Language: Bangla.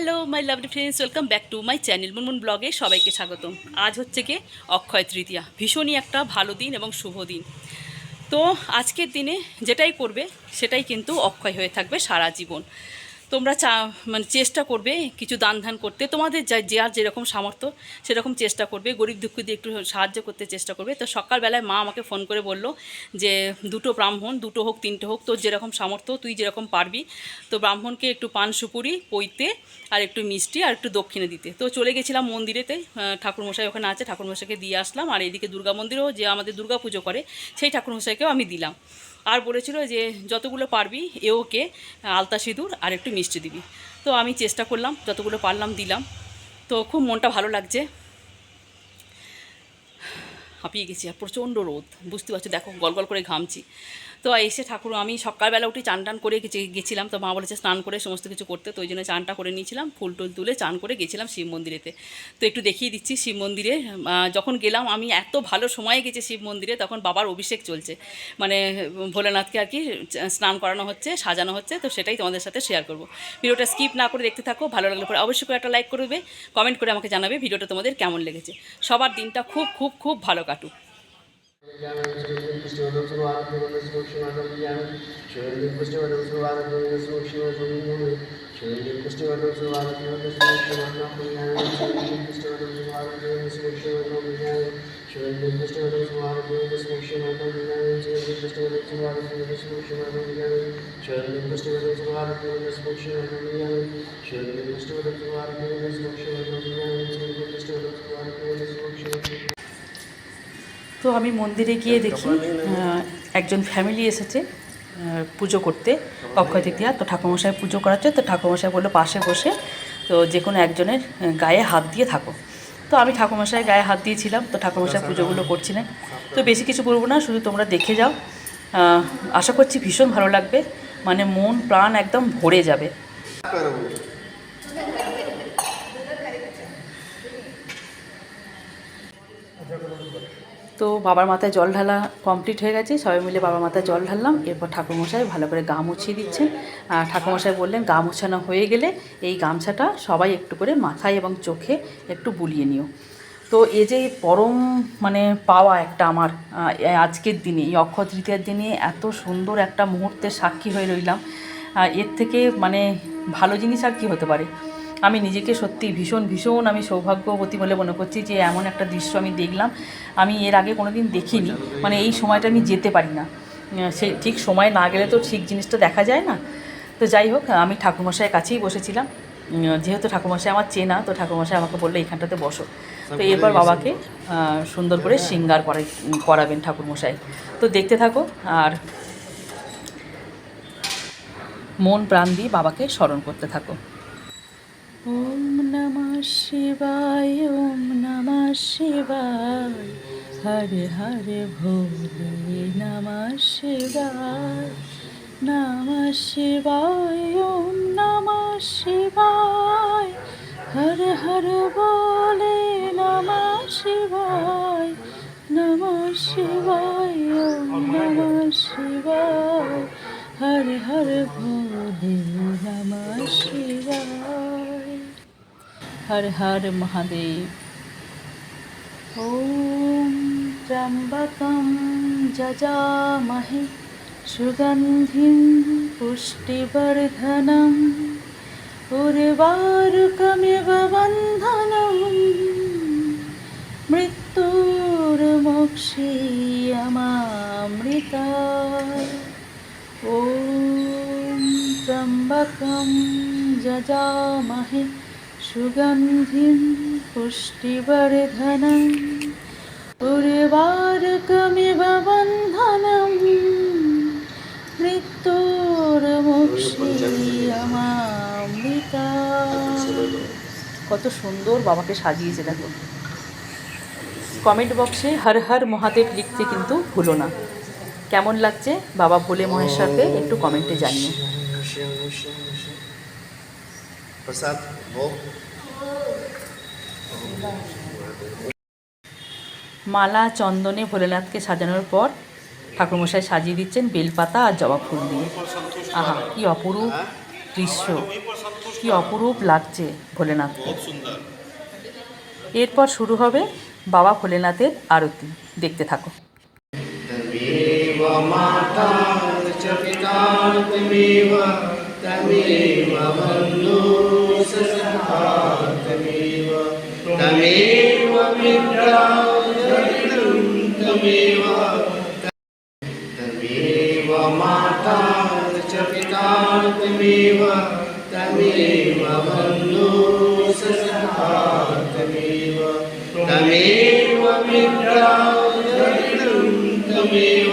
Hello my lovely friends, welcome back to my channel Munmun ব্লগে সবাইকে স্বাগতম। আজ হচ্ছে কি অক্ষয় তৃতীয়া, ভীষণই একটা ভালো দিন এবং শুভ দিন। তো আজকের দিনে যেটাই করবে সেটাই কিন্তু অক্ষয় হয়ে থাকবে সারা জীবন। তোমরা মানে চেষ্টা করবে কিছু দান ধ্যান করতে, তোমাদের যে আর যেরকম সামর্থ্য সেরকম চেষ্টা করবে, গরিব দুঃখীদের একটু সাহায্য করতে চেষ্টা করবে। তো সকালবেলায় মা আমাকে ফোন করে বলল যে দুটো ব্রাহ্মণ, দুটো হোক তিনটে হোক, তোর যেরকম সামর্থ্য তুই যেরকম পারবি, তো ব্রাহ্মণকে একটু পান সুপুরি পইতে আর একটু মিষ্টি আর একটু দক্ষিণে দিতে। তো চলে গেছিলাম মন্দিরেতে, ঠাকুরমশাই ওখানে আছে, ঠাকুরমশাইকে দিয়ে আসলাম। আর এদিকে দুর্গা মন্দিরেও যে আমাদের দুর্গা পুজো করে সেই ঠাকুরমশাইকেও আমি দিলাম। আর বলেছিল যে যতগুলো পারবি ওকে আলতা সিঁদুর আর একটু মিষ্টি দিবি। তো আমি চেষ্টা করলাম, যতগুলো পারলাম দিলাম। তো খুব মনটা ভালো লাগছে। হাঁপিয়ে গেছি, আর প্রচণ্ড রোদ, বুঝতে পারছো, দেখো গলগল করে ঘামছি। তো এসে আমি সকালবেলা উঠে চান টান করে গেছিলাম। তো মা বলেছে স্নান করে সমস্ত কিছু করতে, তো ওই জন্য চানটা করে নিয়েছিলাম, ফুল টুল তুলে চান করে গেছিলাম শিব মন্দিরেতে। তো একটু দেখিয়ে দিচ্ছি শিব মন্দিরে যখন গেলাম আমি, এত ভালো সময়ে গেছি শিব মন্দিরে, তখন বাবার অভিষেক চলছে, মানে ভোলেনাথকে আর কি স্নান করানো হচ্ছে, সাজানো হচ্ছে। তো সেটাই তোমাদের সাথে শেয়ার করবো। ভিডিওটা স্কিপ না করে দেখতে থাকো, ভালো লাগলে পরে অবশ্যই করে একটা লাইক করবে, কমেন্ট করে আমাকে জানাবে ভিডিওটা তোমাদের কেমন লেগেছে। সবার দিনটা খুব খুব খুব ভালো কাটুক। তো আমি মন্দিরে গিয়ে দেখি একজন ফ্যামিলি এসেছে পুজো করতে অক্ষয় তৃতীয়া। তো ঠাকুরমশাই পুজো করাচ্ছে, তো ঠাকুরমশাই বললো পাশে বসে তো যে কোনো একজনের গায়ে হাত দিয়ে থাকো। তো আমি ঠাকুরমশাই গায়ে হাত দিয়েছিলাম। তো ঠাকুরমশাই পুজোগুলো করছিলেন। তো বেশি কিছু বলবো না, শুধু তোমরা দেখে যাও। আশা করছি ভীষণ ভালো লাগবে, মানে মন প্রাণ একদম ভরে যাবে। তো বাবার মাথায় জল ঢালা কমপ্লিট হয়ে গেছে, সবাই মিলে বাবার মাথায় জল ঢাললাম। এরপর ঠাকুরমশাই ভালো করে গা মুছিয়ে দিচ্ছেন। আর ঠাকুরমশাই বললেন গা মোছানো হয়ে গেলে এই গামছাটা সবাই একটু করে মাথায় এবং চোখে একটু বুলিয়ে নিও। তো এই যে পরম মানে পাওয়া একটা আমার আজকের দিনে, এই অক্ষয় তৃতীয়ার দিনে এত সুন্দর একটা মুহূর্তের সাক্ষী হয়ে রইলাম। এর থেকে মানে ভালো জিনিস আর কি হতে পারে। আমি নিজেকে সত্যি ভীষণ ভীষণ আমি সৌভাগ্যবতী বলে মনে করছি যে এমন একটা দৃশ্য আমি দেখলাম, আমি এর আগে কোনো দিন দেখিনি। মানে এই সময়টা আমি যেতে পারি না, সেই ঠিক সময় না গেলে তো ঠিক জিনিসটা দেখা যায় না। তো যাই হোক, আমি ঠাকুরমশাইয়ের কাছেই বসেছিলাম, যেহেতু ঠাকুরমশাই আমার চেনা। তো ঠাকুরমশাই আমাকে বললো এইখানটাতে বসো। তো এরপর বাবাকে সুন্দর করে শৃঙ্গার করাবেন ঠাকুরমশাই। তো দেখতে থাকো আর মন প্রাণ দিয়ে বাবাকে স্মরণ করতে থাকো। ওম নমঃ শিবায়, ওম নমঃ শিবায়, হরে হরে ভোলে নমঃ শিবায়, নমঃ শিবায়, ওম নমঃ শিবায়, হরে হরে ভোলে নমঃ শিবায়, নমঃ শিবায়, ওম নমঃ শিবায়, হরে হরে ভোলে নমঃ শিবায়। হর হর মহাদেব। ওম ত্র্যম্বকং যজামহে সুগন্ধিং পুষ্টিবর্ধনং উর্বারুকমিব বন্ধনং মৃত্যুর্মোক্ষীয়মামৃতায়। ওম ত্র্যম্বকং যজামহে সুগন্ধিং পুষ্টিবর্ধনং উর্বারুকমিব বন্ধনং মৃত্যুর্মোক্ষীয়মামৃতায়। কত সুন্দর বাবাকে সাজিয়েছে দেখো। কমেন্ট বক্সে হর হর মহাদেব লিখতে কিন্তু ভুলো না। কেমন লাগছে বাবা ভোলে মহেশ্বরকে একটু কমেন্টে জানিও। মালা চন্দনে ভোলেনাথকে সাজানোর পর ঠাকুরমশাই সাজিয়ে দিচ্ছেন বেলপাতা আর জবা ফুল দিয়ে। আহা কি অপরূপ দৃশ্য। কি অপরূপ লাগছে ভোলেনাথকে। बहुत सुंदर। এরপর শুরু হবে বাবা ভোলেনাথের আরতি, দেখতে থাকো। तमेव माता च पिता तमेव तमेव बन्धु सखा तमेव तमेव मित्रं तमेव तमेव माता च पिता तमेव तमेव बन्धु सखा तमेव तमेव मित्रं तमेव